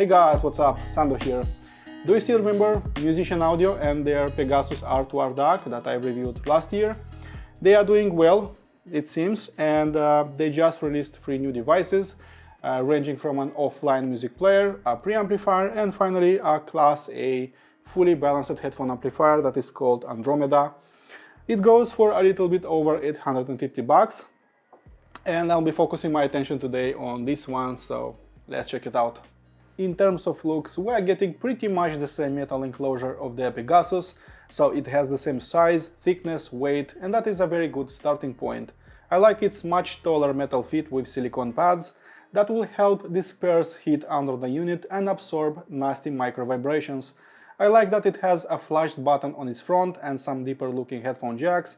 Hey guys, what's up? Sando here. Do you still remember Musician Audio and their Pegasus R2R DAC that I reviewed last year? They are doing well, it seems, and they just released 3 new devices, ranging from an offline music player, a preamplifier, and finally a Class A fully balanced headphone amplifier that is called Andromeda. It goes for a little bit over $850, and I'll be focusing my attention today on this one, so let's check it out. In terms of looks, we are getting pretty much the same metal enclosure of the Pegasus, so it has the same size, thickness, weight, and that is a very good starting point. I like its much taller metal feet with silicone pads that will help disperse heat under the unit and absorb nasty micro vibrations. I like that it has a flashed button on its front and some deeper looking headphone jacks.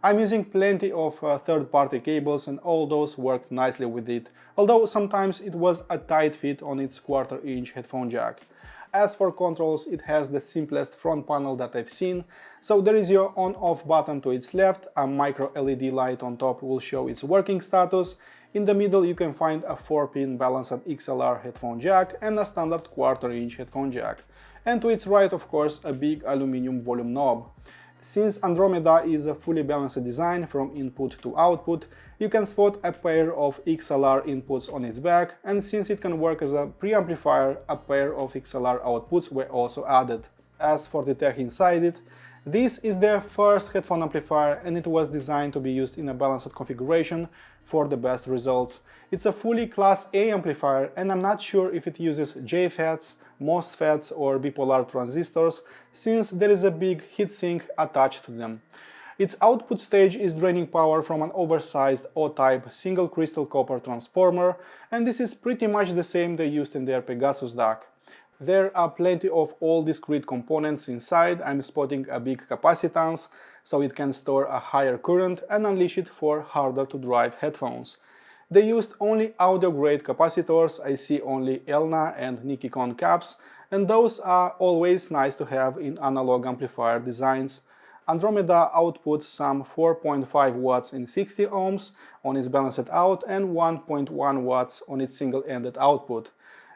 I'm using plenty of third-party cables and all those worked nicely with it, although sometimes it was a tight fit on its 1/4 inch headphone jack. As for controls, it has the simplest front panel that I've seen, so there is your on-off button to its left, a micro LED light on top will show its working status, in the middle you can find a 4-pin balanced XLR headphone jack and a standard 1/4 inch headphone jack, and to its right, of course, a big aluminum volume knob. Since Andromeda is a fully balanced design from input to output, you can spot a pair of XLR inputs on its back, and since it can work as a preamplifier, a pair of XLR outputs were also added. As for the tech inside it, this is their first headphone amplifier and it was designed to be used in a balanced configuration for the best results. It's a fully Class A amplifier and I'm not sure if it uses JFETs, MOSFETs or bipolar transistors, since there is a big heatsink attached to them. Its output stage is draining power from an oversized O-type single crystal copper transformer, and this is pretty much the same they used in their Pegasus DAC. There are plenty of all discrete components inside. I'm spotting a big capacitance, so it can store a higher current and unleash it for harder to drive headphones. They used only audio-grade capacitors. I see only ELNA and Nikon caps, and those are always nice to have in analog amplifier designs. Andromeda outputs some 4.5 watts in 60 ohms on its balanced out and 1.1 watts on its single-ended output.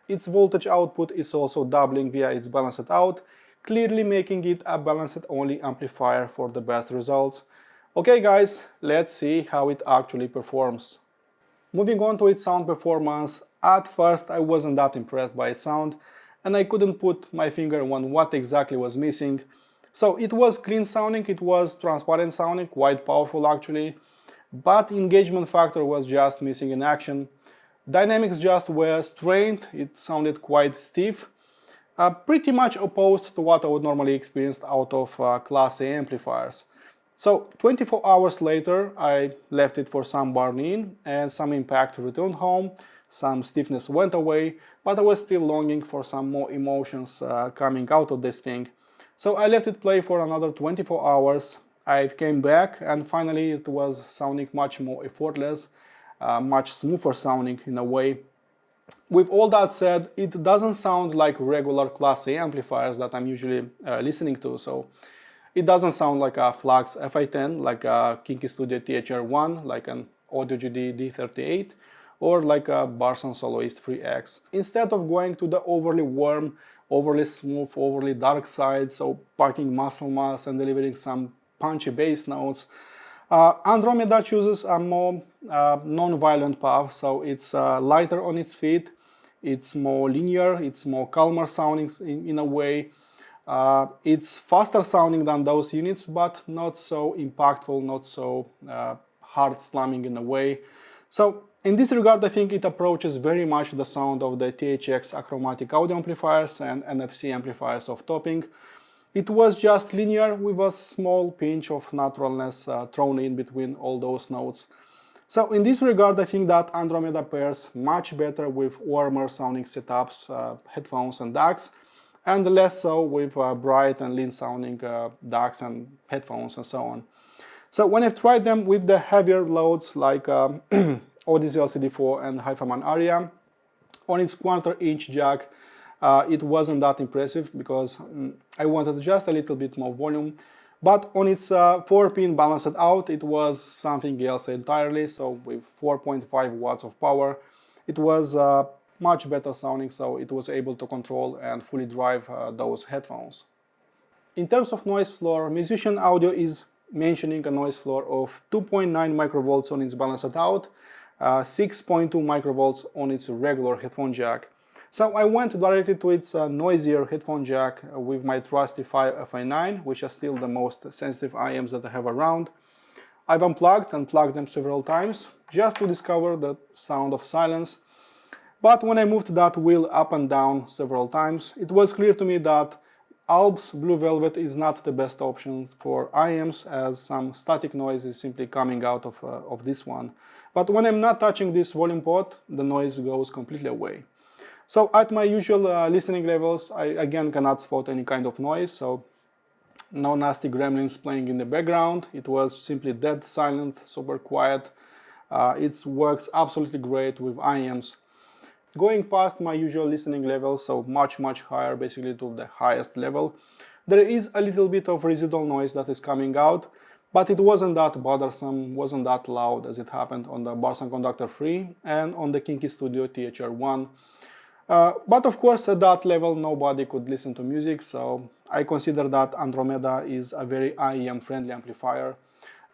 Its voltage output is also doubling via its balanced out, clearly making it a balanced-only amplifier for the best results. Okay guys, let's see how it actually performs. Moving on to its sound performance, at first I wasn't that impressed by its sound and I couldn't put my finger on what exactly was missing. So it was clean sounding, it was transparent sounding, quite powerful actually, but engagement factor was just missing in action. Dynamics just were strained, it sounded quite stiff, pretty much opposed to what I would normally experience out of Class A amplifiers. So 24 hours later I left it for some burn-in and some impact returned home, some stiffness went away, but I was still longing for some more emotions coming out of this thing. So I left it play for another 24 hours, I came back and finally it was sounding much more effortless, much smoother sounding in a way. With all that said, it doesn't sound like regular Class A amplifiers that I'm usually listening to, so it doesn't sound like a Flux FI10, like a Kinky Studio THR1, like an Audio-GD D38, or like a Barson Soloist 3X. Instead of going to the overly warm, overly smooth, overly dark side, so packing muscle mass and delivering some punchy bass notes, Andromeda chooses a more non-violent path, so it's lighter on its feet, it's more linear, it's more calmer sounding in a way. It's faster sounding than those units, but not so impactful, not so hard slamming in a way. So in this regard, I think it approaches very much the sound of the THX achromatic audio amplifiers and NFC amplifiers of topping. It was just linear with a small pinch of naturalness thrown in between all those notes. So in this regard, I think that Andromeda pairs much better with warmer sounding setups, headphones and DACs, and less so with bright and lean sounding DACs and headphones and so on. So when I've tried them with the heavier loads like Odyssey LCD4 and Hi-Fi-Man Aria, on its 1/4 inch jack, it wasn't that impressive because I wanted just a little bit more volume, but on its 4-pin balanced out it was something else entirely. So with 4.5 watts of power, it was much better sounding, so it was able to control and fully drive those headphones. In terms of noise floor, Musician Audio is mentioning a noise floor of 2.9 microvolts on its balanced out, 6.2 microvolts on its regular headphone jack. So I went directly to its noisier headphone jack with my trusty FI9, which are still the most sensitive IEMs that I have around. I've unplugged and plugged them several times just to discover the sound of silence. But when I moved that wheel up and down several times, it was clear to me that Alps Blue Velvet is not the best option for IEMs, as some static noise is simply coming out of this one. But when I'm not touching this volume pot, the noise goes completely away. So at my usual listening levels, I again cannot spot any kind of noise, so no nasty gremlins playing in the background. It was simply dead silent, super quiet. It works absolutely great with IEMs. Going past my usual listening level, so much higher, basically to the highest level, there is a little bit of residual noise that is coming out, but it wasn't that bothersome, wasn't that loud as it happened on the Barson Conductor 3 and on the Kinky Studio THR1. But of course at that level nobody could listen to music, so I consider that Andromeda is a very IEM friendly amplifier.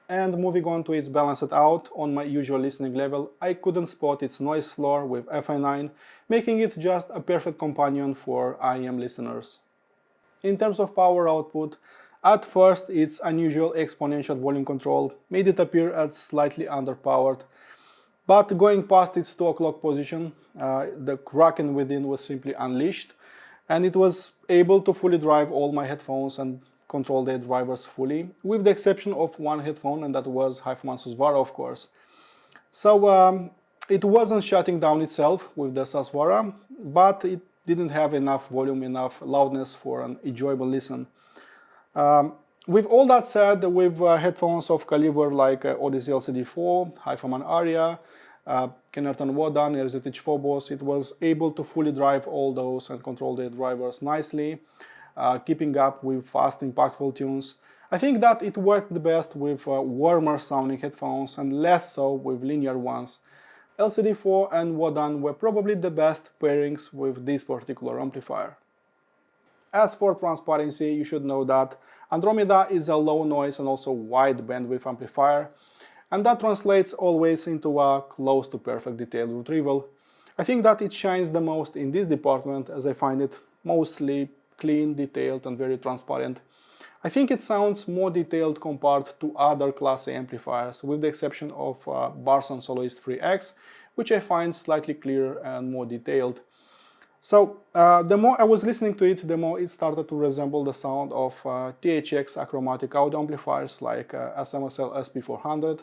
And moving on to its balanced out, on my usual listening level, I couldn't spot its noise floor with FI9, making it just a perfect companion for IEM listeners. In terms of power output, at first its unusual exponential volume control made it appear as slightly underpowered, but going past its 2 o'clock position, the Kraken within was simply unleashed, and it was able to fully drive all my headphones and control their drivers fully, with the exception of one headphone, and that was Headphone Susvara, of course. So it wasn't shutting down itself with the Susvara, but it didn't have enough volume, enough loudness for an enjoyable listen. With all that said, with headphones of caliber like Odyssey LCD4, Hyphaman Aria, Kennerton Wodan, RZH Phobos, it was able to fully drive all those and control their drivers nicely, keeping up with fast, impactful tunes. I think that it worked the best with warmer sounding headphones and less so with linear ones. LCD4 and Wodan were probably the best pairings with this particular amplifier. As for transparency, you should know that Andromeda is a low noise and also wide bandwidth amplifier, and that translates always into a close to perfect detailed retrieval. I think that it shines the most in this department, as I find it mostly clean, detailed and very transparent. I think it sounds more detailed compared to other Class A amplifiers, with the exception of Barson Soloist 3X, which I find slightly clearer and more detailed. So the more I was listening to it, the more it started to resemble the sound of THX achromatic audio amplifiers like SMSL SP400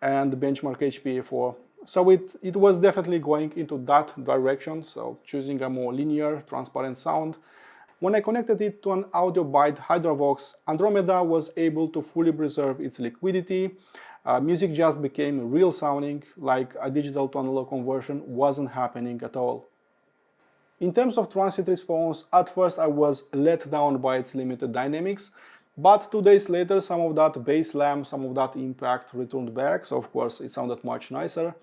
and Benchmark HPA4. So it was definitely going into that direction, so choosing a more linear, transparent sound. When I connected it to an audio byte Hydrovox, Andromeda was able to fully preserve its liquidity. Music just became real sounding, like a digital to analog conversion wasn't happening at all. In terms of transient response, at first I was let down by its limited dynamics, but 2 days later some of that bass lamp, some of that impact returned back, so of course it sounded much nicer.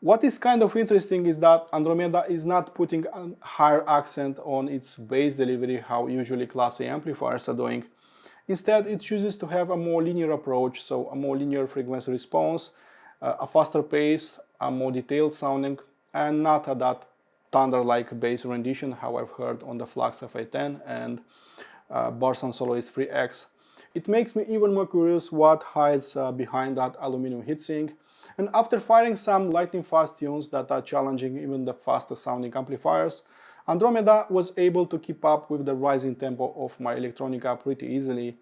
What is kind of interesting is that Andromeda is not putting a higher accent on its bass delivery, how usually Class A amplifiers are doing. Instead, it chooses to have a more linear approach, so a more linear frequency response, a faster pace, a more detailed sounding, and not a that thunder-like bass rendition, how I've heard on the Flux FA10 and Barson Soloist 3X. It makes me even more curious what hides behind that aluminum heatsink. And after firing some lightning fast tunes that are challenging even the fastest sounding amplifiers, Andromeda was able to keep up with the rising tempo of my electronica pretty easily.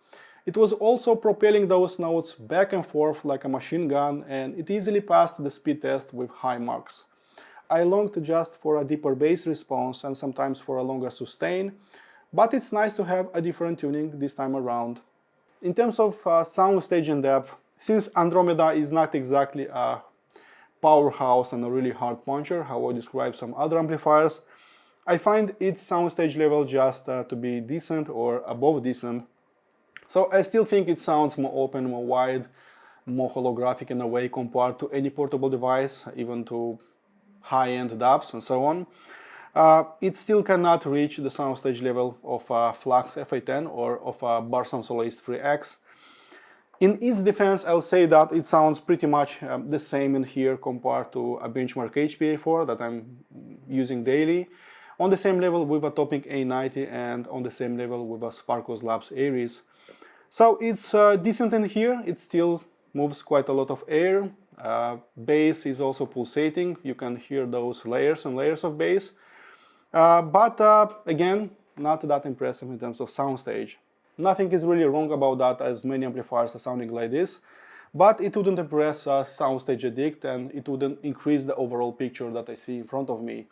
It was also propelling those notes back and forth like a machine gun, and it easily passed the speed test with high marks. I longed just for a deeper bass response and sometimes for a longer sustain, but it's nice to have a different tuning this time around. In terms of soundstage and depth, since Andromeda is not exactly a powerhouse and a really hard puncher, how I describe some other amplifiers, I find its soundstage level just to be decent or above decent. So I still think it sounds more open, more wide, more holographic in a way compared to any portable device, even to high-end DAPs and so on, it still cannot reach the Soundstage level of Flux FA10 or of Barson Soloist 3X. In its defense, I'll say that it sounds pretty much the same in here compared to a benchmark HPA4 that I'm using daily, on the same level with a Topic A90 and on the same level with a Sparkos Labs Aries. So it's decent in here, it still moves quite a lot of air. Bass is also pulsating, you can hear those layers and layers of bass. But again, not that impressive in terms of soundstage. Nothing is really wrong about that, as many amplifiers are sounding like this, but it wouldn't impress a soundstage addict and it wouldn't increase the overall picture that I see in front of me.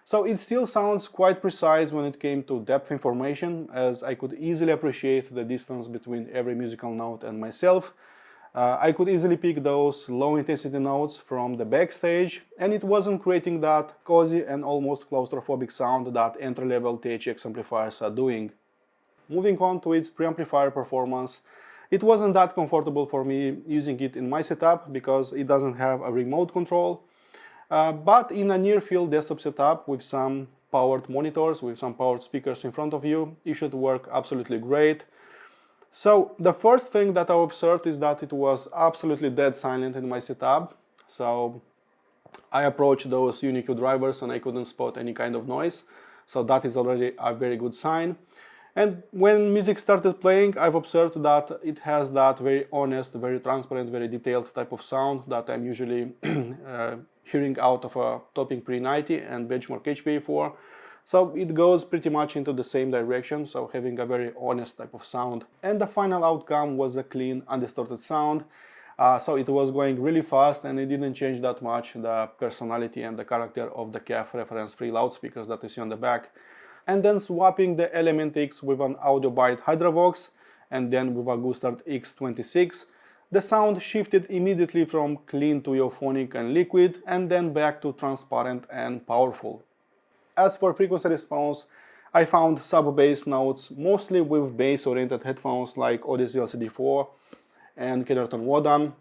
So it still sounds quite precise when it came to depth information, as I could easily appreciate the distance between every musical note and myself. I could easily pick those low intensity notes from the backstage, and it wasn't creating that cozy and almost claustrophobic sound that entry-level THX amplifiers are doing. Moving on to its preamplifier performance, it wasn't that comfortable for me using it in my setup because it doesn't have a remote control. But in a near-field desktop setup with some powered monitors, with some powered speakers in front of you, it should work absolutely great. So the first thing that I observed is that it was absolutely dead silent in my setup. So I approached those UniQ drivers and I couldn't spot any kind of noise. So that is already a very good sign. And when music started playing, I've observed that it has that very honest, very transparent, very detailed type of sound that I'm usually hearing out of a Topic Pre-90 and benchmark HPA4. So it goes pretty much into the same direction, so having a very honest type of sound. And the final outcome was a clean, undistorted sound. So it was going really fast and it didn't change that much the personality and the character of the CAF reference-free loudspeakers that you see on the back. And then swapping the Element X with an AudioByte Hydravox and then with a Gustard X26, the sound shifted immediately from clean to euphonic and liquid and then back to transparent and powerful. As for frequency response, I found sub-bass notes mostly with bass-oriented headphones like Odyssey LCD4 and Kennerton Wodan.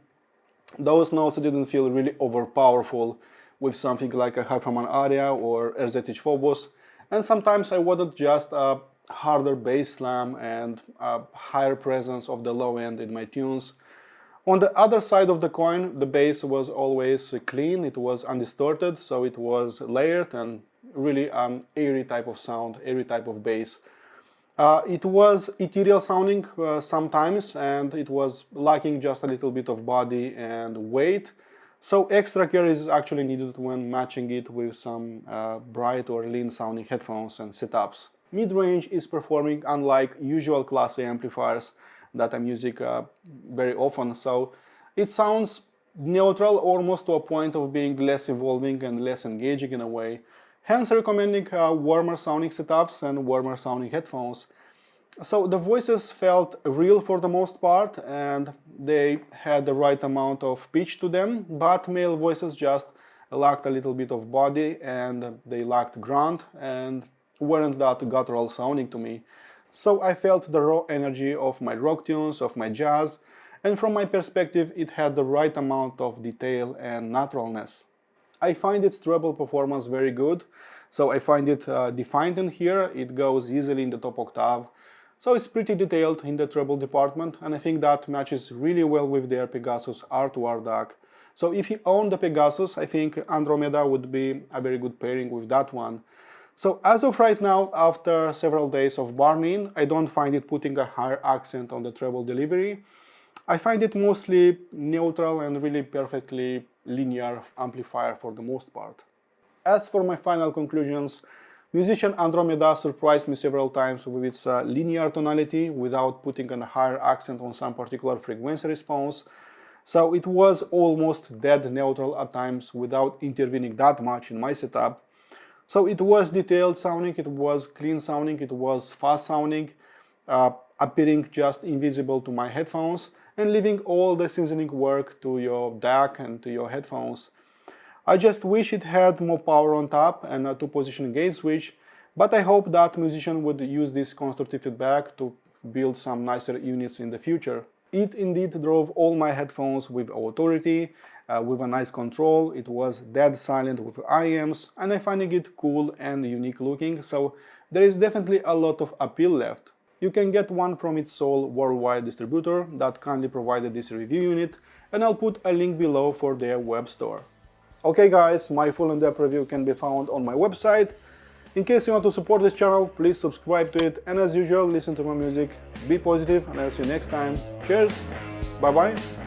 Those notes didn't feel really overpowerful with something like a Hyperman Aria or RZH Phobos. And sometimes I wanted just a harder bass slam and a higher presence of the low end in my tunes. On the other side of the coin, the bass was always clean, it was undistorted, so it was layered and really an airy type of sound, airy type of bass. It was ethereal sounding sometimes, and it was lacking just a little bit of body and weight. So extra care is actually needed when matching it with some bright or lean sounding headphones and setups. Midrange is performing unlike usual Class A amplifiers that I'm using very often, so it sounds neutral almost to a point of being less involving and less engaging in a way. Hence recommending warmer sounding setups and warmer sounding headphones. So the voices felt real for the most part and they had the right amount of pitch to them, but male voices just lacked a little bit of body and they lacked grunt and weren't that guttural sounding to me. So I felt the raw energy of my rock tunes, of my jazz, and from my perspective it had the right amount of detail and naturalness. I find its treble performance very good, so I find it defined in here, it goes easily in the top octave. So it's pretty detailed in the treble department, and I think that matches really well with their Pegasus R2R DAC. So if you own the Pegasus, I think Andromeda would be a very good pairing with that one. So as of right now, after several days of burn-in, I don't find it putting a higher accent on the treble delivery. I find it mostly neutral and really perfectly linear amplifier for the most part. As for my final conclusions, musician Andromeda surprised me several times with its linear tonality without putting a higher accent on some particular frequency response. So it was almost dead neutral at times without intervening that much in my setup. So it was detailed sounding, it was clean sounding, it was fast sounding, appearing just invisible to my headphones and leaving all the seasoning work to your DAC and to your headphones. I just wish it had more power on top and a two-position gain switch, but I hope that musician would use this constructive feedback to build some nicer units in the future. It indeed drove all my headphones with authority, with a nice control. It was dead silent with IEMs, and I'm finding it cool and unique looking, so there is definitely a lot of appeal left. You can get one from its sole worldwide distributor that kindly provided this review unit, and I'll put a link below for their web store. Okay guys, my full in-depth review can be found on my website. In case you want to support this channel, please subscribe to it, and as usual, listen to my music, be positive, and I'll see you next time. Cheers, bye bye.